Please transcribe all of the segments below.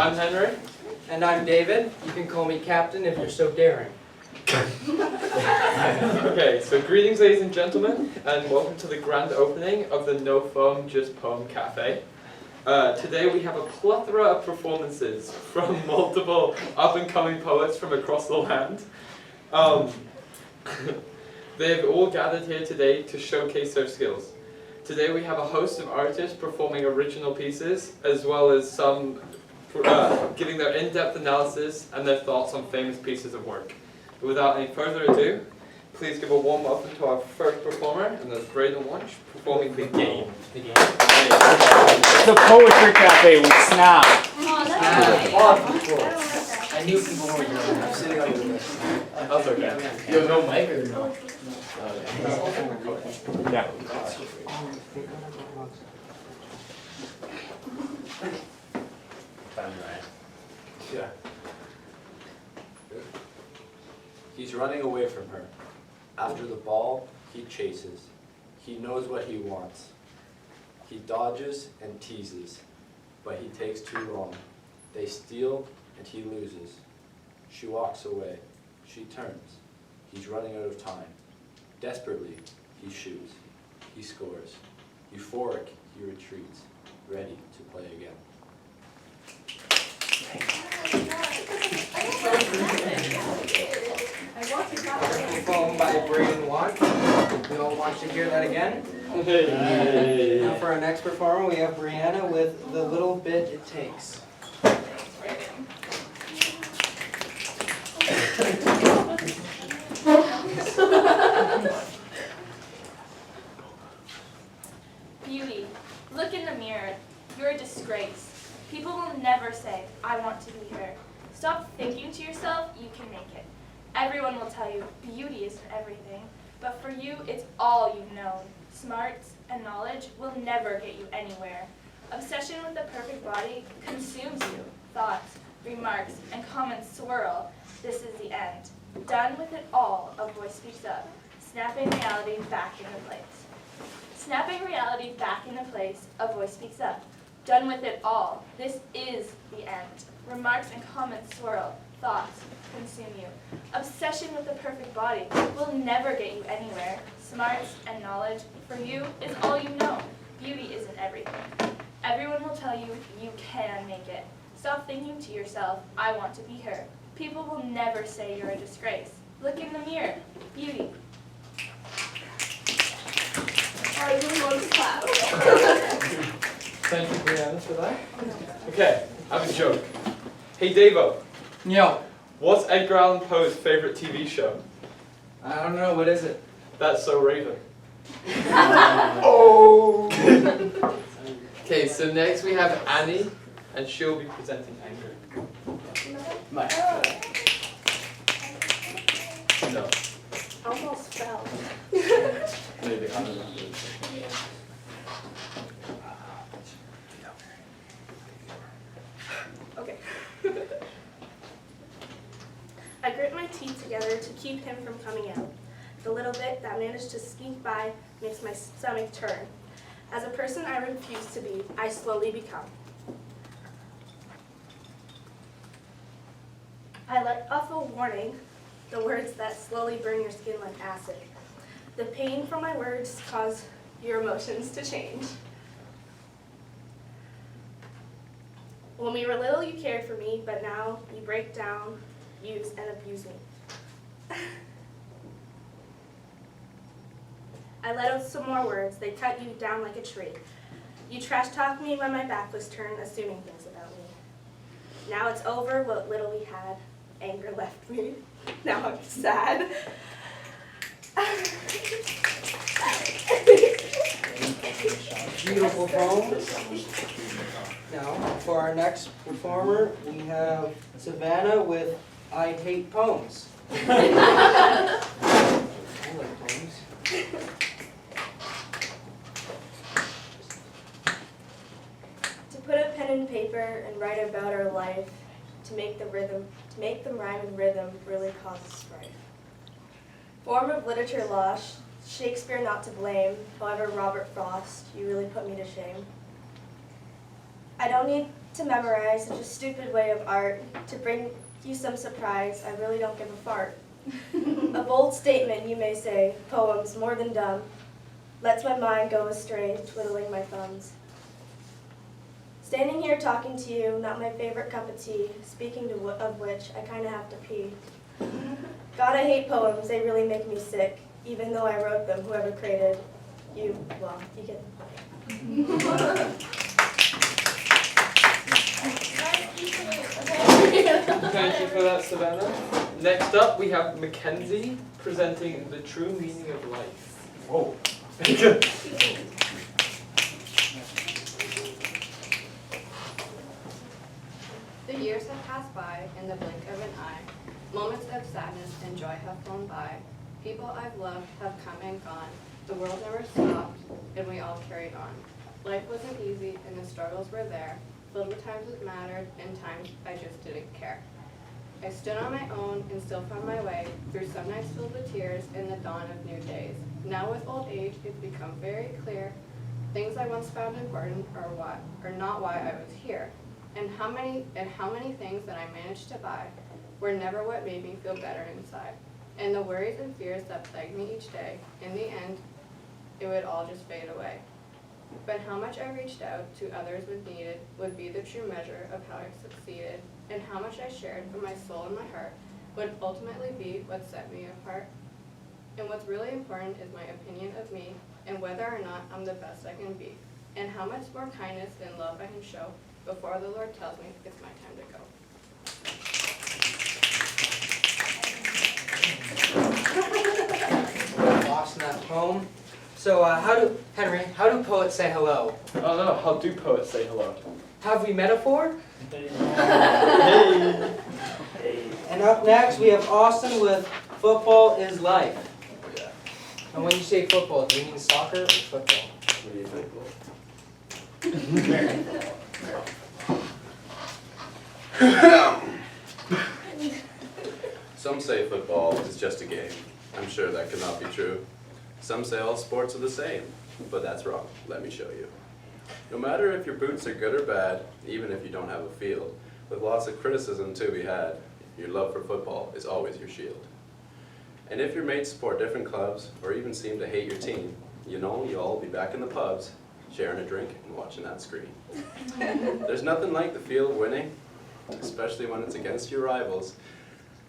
I'm Henry. And I'm David. You can call me Captain if you're so daring. Okay, so greetings ladies and gentlemen, and welcome to the grand opening of the No Foam Just Poem Cafe. Today we have a plethora of performances from multiple up-and-coming poets from across the land. They've all gathered here today to showcase their skills. Today we have a host of artists performing original pieces, as well as some giving their in-depth analysis and their thoughts on famous pieces of work. But without any further ado, please give a warm welcome to our first performer, and that's Braden Walsh, performing The Game. The game. It's a poetry cafe with Snap. I knew people were doing I'm sitting on the list. That's okay. You have no mic or no? Yeah. Yeah. He's running away from her. After the ball, he chases. He knows what he wants. He dodges and teases, but he takes too long. They steal and he loses. She walks away. She turns. He's running out of time. Desperately, he shoots. He scores. Euphoric, he retreats, ready to play again. Followed by Braden Walsh. We all want to hear that again. Now for our next performer, we have Brianna with The Little Bit It Takes. Beauty, look in the mirror. You're a disgrace. People will never say, I want to be her. Stop thinking to yourself, you can make it. Everyone will tell you, beauty isn't everything. But for you, it's all you've known. Smarts and knowledge will never get you anywhere. Obsession with the perfect body consumes you. Thoughts, remarks, and comments swirl. This is the end. Done with it all, a voice speaks up, snapping reality back into place. Snapping reality back into place, a voice speaks up. Done with it all. This is the end. Remarks and comments swirl. Thoughts consume you. Obsession with the perfect body will never get you anywhere. Smarts and knowledge for you is all you know. Beauty isn't everything. Everyone will tell you you can make it. Stop thinking to yourself, I want to be her. People will never say you're a disgrace. Look in the mirror. Beauty. I really want to clap. Thank you, Brianna, for that. Okay, I have a joke. Hey, Davo, Yo, what's Edgar Allan Poe's favorite TV show? I don't know, what is it? That's So Raven. Oh! Okay, so next we have Annie, and she'll be presenting Anger. Mike. No, Almost fell. maybe, I don't know. Okay. I grit my teeth together to keep him from coming out. The little bit that managed to sneak by makes my stomach turn. As a person I refuse to be, I slowly become. I let off a warning, the words that slowly burn your skin like acid. The pain from my words cause your emotions to change. When we were little, you cared for me, but now you break down, use, and abuse me. I let out some more words. They cut you down like a tree. You trash talked me when my back was turned, assuming things about me. Now it's over, what little we had. Anger left me. Now I'm sad. Beautiful poem. Now, for our next performer, we have Savannah with I Hate Poems. I like poems. To put a pen in paper and write about our life, to make them rhyme and rhythm really causes strife. Form of literature lost, Shakespeare not to blame, however Robert Frost, you really put me to shame. I don't need to memorize, such a stupid way of art. To bring you some surprise, I really don't give a fart. A bold statement, you may say, poems more than dumb, lets my mind go astray, twiddling my thumbs. Standing here talking to you, not my favorite cup of tea, speaking of which, I kinda have to pee. God, I hate poems, they really make me sick, even though I wrote them, whoever created you, well, you get the point. Thank you for that, Savannah. Next up, we have Mackenzie presenting the true meaning of life. Whoa. The years have passed by in the blink of an eye. Moments of sadness and joy have flown by. People I've loved have come and gone. The world never stopped, and we all carried on. Life wasn't easy, and the struggles were there, filled with times that mattered and times I just didn't care. I stood on my own and still found my way through some nights filled with tears and the dawn of new days. Now with old age, it's become very clear things I once found important are not why I was here. And how many things that I managed to buy were never what made me feel better inside. And the worries and fears that plagued me each day, in the end, it would all just fade away. But how much I reached out to others when needed would be the true measure of how I succeeded, and how much I shared from my soul and my heart would ultimately be what set me apart. And what's really important is my opinion of me and whether or not I'm the best I can be, and how much more kindness and love I can show before the Lord tells me it's my time to go. Lost in that poem. So, Henry, how do poets say hello? Oh no, how do poets say hello? Have we metaphor? Hey. And up next, we have Austin with Football is Life. And when you say football, do you mean soccer or football? Some say football is just a game. I'm sure that could not be true. Some say all sports are the same, but that's wrong. Let me show you. No matter if your boots are good or bad, even if you don't have a field, with lots of criticism to be had, your love for football is always your shield. And if your mates support different clubs, or even seem to hate your team, you know you'll all be back in the pubs, sharing a drink and watching that screen. There's nothing like the feel of winning, especially when it's against your rivals.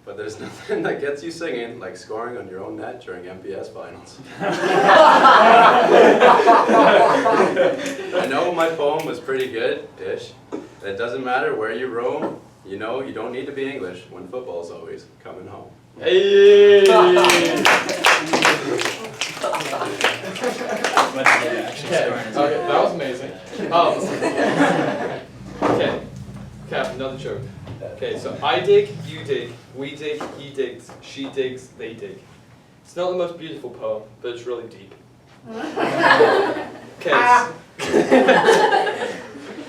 But there's nothing that gets you singing like scoring on your own net during MPS finals. I know my poem was pretty good-ish. It doesn't matter where you roam. You know you don't need to be English when football's always coming home. Hey! Okay, that was amazing. Okay, another joke. Okay, so I dig, you dig, we dig, he digs, she digs, they dig. It's not the most beautiful poem, but it's really deep.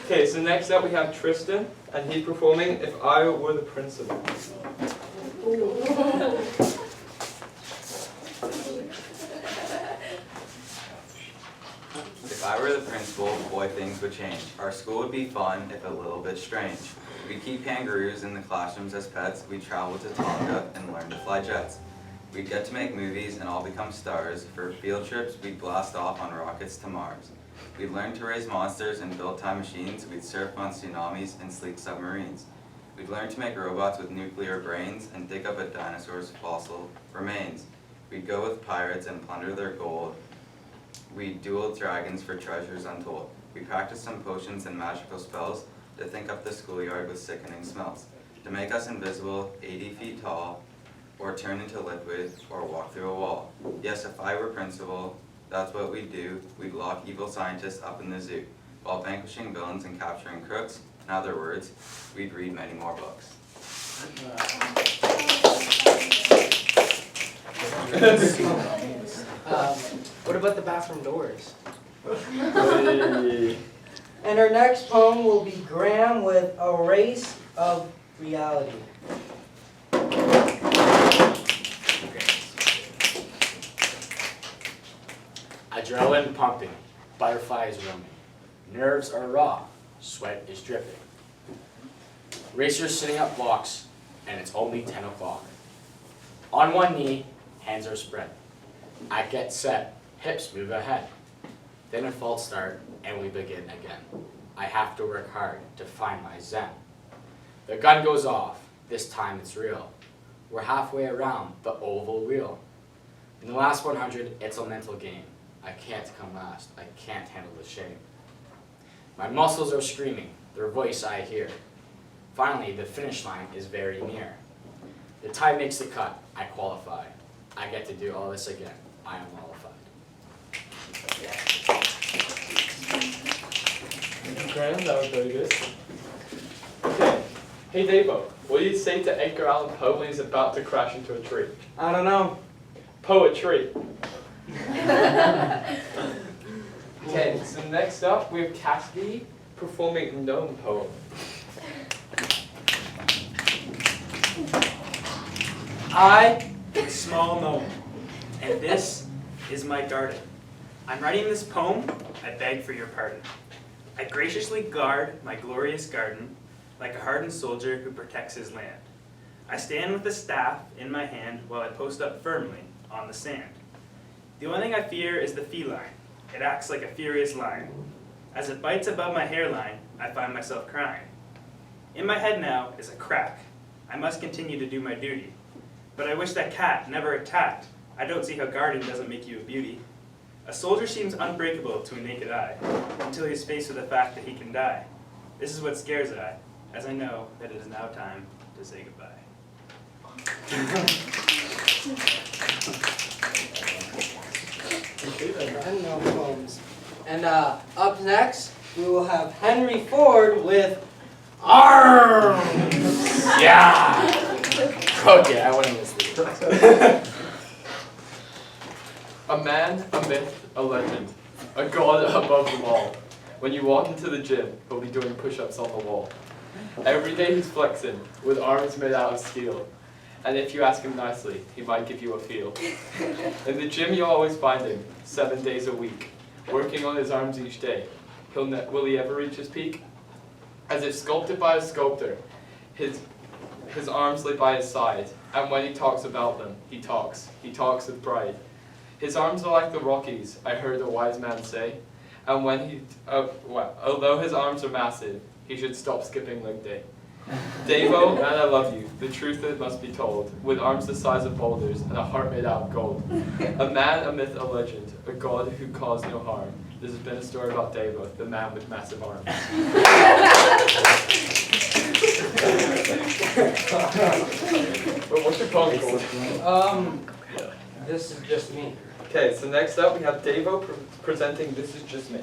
Okay, so next up we have Tristan, and he's performing If I Were the Principal. If I were the principal, boy, things would change. Our school would be fun, if a little bit strange. We'd keep kangaroos in the classrooms as pets. We'd travel to Tonga and learn to fly jets. We'd get to make movies and all become stars. For field trips, we'd blast off on rockets to Mars. We'd learn to raise monsters and build time machines. We'd surf on tsunamis and sleek submarines. We'd learn to make robots with nuclear brains and dig up a dinosaur's fossil remains. We'd go with pirates and plunder their gold. We'd duel dragons for treasures untold. We practiced some potions and magical spells to think up the schoolyard with sickening smells. To make us invisible, 80 feet tall, or turn into liquid, or walk through a wall. Yes, if I were principal, that's what we'd do. We'd lock evil scientists up in the zoo, while vanquishing villains and capturing crooks. In other words, we'd read many more books. What about the bathroom doors? And our next poem will be Graham with A Race of Reality. Adrenaline pumping, butterflies roaming. Nerves are raw, sweat is dripping. Racers sitting up blocks, and it's only 10 o'clock. On one knee, hands are spread. I get set, hips move ahead. Then a false start, and we begin again. I have to work hard to find my zen. The gun goes off, this time it's real. We're halfway around the oval wheel. In the last 100, it's a mental game. I can't come last, I can't handle the shame. My muscles are screaming, their voice I hear. Finally, the finish line is very near. The tie makes the cut, I qualify. I get to do all this again, I am mollified. Thank you, Graham. That was very good. Okay. Hey, Davo. What do you say to Edgar Allan Poe when he's about to crash into a tree? I don't know. Poetry. Okay, so next up we have Cassidy performing Gnome Poem. I am a small gnome, and this is my garden. I'm writing this poem, I beg for your pardon. I graciously guard my glorious garden like a hardened soldier who protects his land. I stand with a staff in my hand while I post up firmly on the sand. The only thing I fear is the feline. It acts like a furious lion. As it bites above my hairline, I find myself crying. In my head now is a crack. I must continue to do my duty. But I wish that cat never attacked. I don't see how guarding doesn't make you a beauty. A soldier seems unbreakable to a naked eye, until he is faced with the fact that he can die. This is what scares I, as I know that it is now time to say goodbye. And no poems. And up next, we will have Henry Ford with Arms! Yeah! Okay, I wouldn't miss this. A man, a myth, a legend, a god above them all. When you walk into the gym, he'll be doing push-ups on the wall. Every day he's flexing, with arms made out of steel. And if you ask him nicely, he might give you a feel. In the gym you'll always find him, 7 days a week, working on his arms each day. Will he ever reach his peak? As if sculpted by a sculptor, his arms lay by his side, and when he talks about them, he talks with pride. His arms are like the Rockies, I heard a wise man say, and when although his arms are massive, he should stop skipping leg day. Davo, man, I love you. The truth that must be told, with arms the size of boulders and a heart made out of gold. A man, a myth, a legend, a god who caused no harm. This has been a story about Davo, the man with massive arms. Well, what's your poem called? This is just me. Okay, so next up we have Davo presenting This Is Just Me.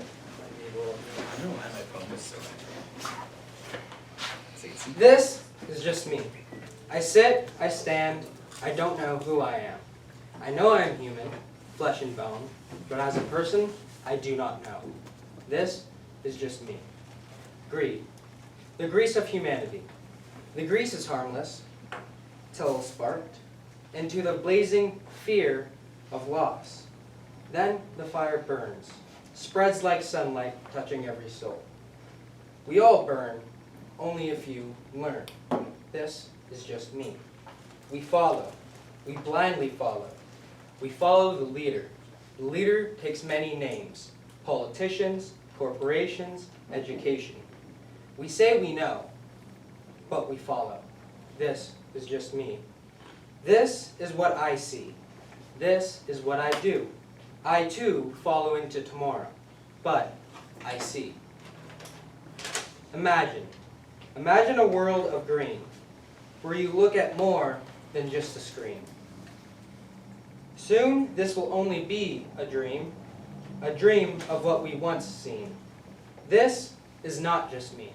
This is just me. I sit, I stand, I don't know who I am. I know I am human, flesh and bone, but as a person, I do not know. This is just me. Greed. The grease of humanity. The grease is harmless, till sparked into the blazing fear of loss. Then the fire burns, spreads like sunlight, touching every soul. We all burn, only a few learn. This is just me. We follow. We blindly follow. We follow the leader. The leader takes many names. Politicians, corporations, education. We say we know, but we follow. This is just me. This is what I see. This is what I do. I too follow into tomorrow, but I see. Imagine a world of green, where you look at more than just a screen. Soon this will only be a dream of what we once seen. This is not just me.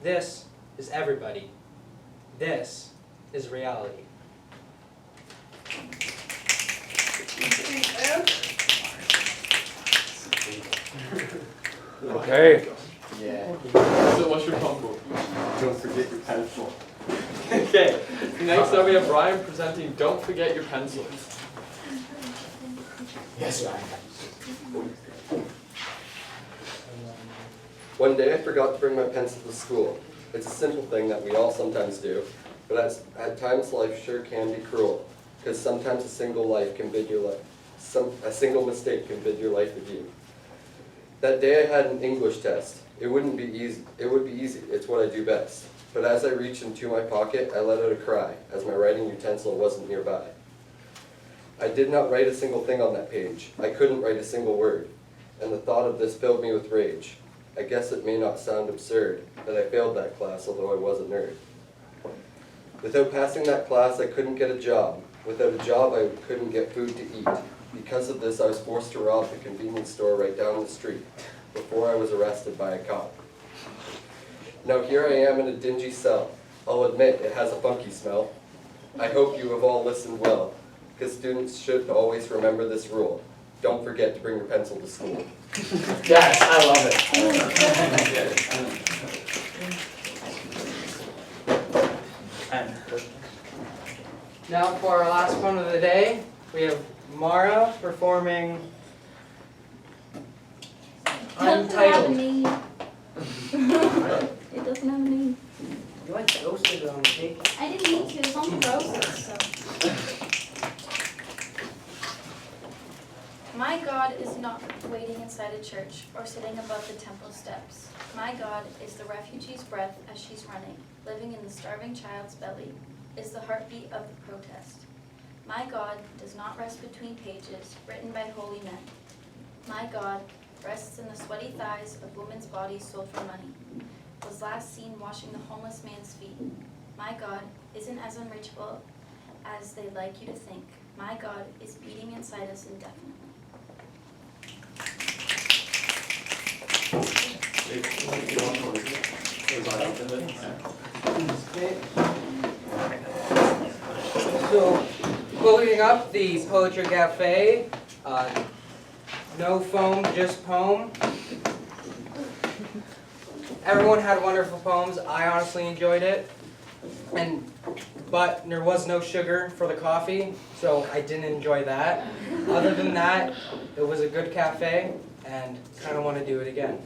This is everybody. This is reality. Okay. Yeah. So what's your poem called? Don't forget your pencil. Okay, next up we have Ryan presenting Don't Forget Your Pencil. Yes, Ryan. One day I forgot to bring my pencil to school. It's a simple thing that we all sometimes do, but at times life sure can be cruel, because sometimes a single life can bid your life. A single mistake can bid your life adieu. That day I had an English test. It would be easy, it's what I do best. But as I reached into my pocket, I let out a cry, as my writing utensil wasn't nearby. I did not write a single thing on that page. I couldn't write a single word. And the thought of this filled me with rage. I guess it may not sound absurd that I failed that class, although I was a nerd. Without passing that class, I couldn't get a job. Without a job, I couldn't get food to eat. Because of this, I was forced to rob the convenience store right down the street before I was arrested by a cop. Now here I am in a dingy cell. I'll admit it has a funky smell. I hope you have all listened well, because students should always remember this rule. Don't forget to bring your pencil to school. Yes, I love it. Now for our last poem of the day, we have Mara performing Untitled. It doesn't have a name. You like toasted it on the cake? I didn't mean to, it's on the roses, so. My God is not waiting inside a church or sitting above the temple steps. My God is the refugee's breath as she's running, living in the starving child's belly, is the heartbeat of the protest. My God does not rest between pages written by holy men. My God rests in the sweaty thighs of women's bodies sold for money, was last seen washing the homeless man's feet. My God isn't as unreachable as they'd like you to think. My God is beating inside us indefinitely. So, closing up the Poetry Cafe, no foam, just poem. Everyone had wonderful poems. I honestly enjoyed it. But there was no sugar for the coffee, so I didn't enjoy that. Other than that, it was a good cafe, and kind of want to do it again.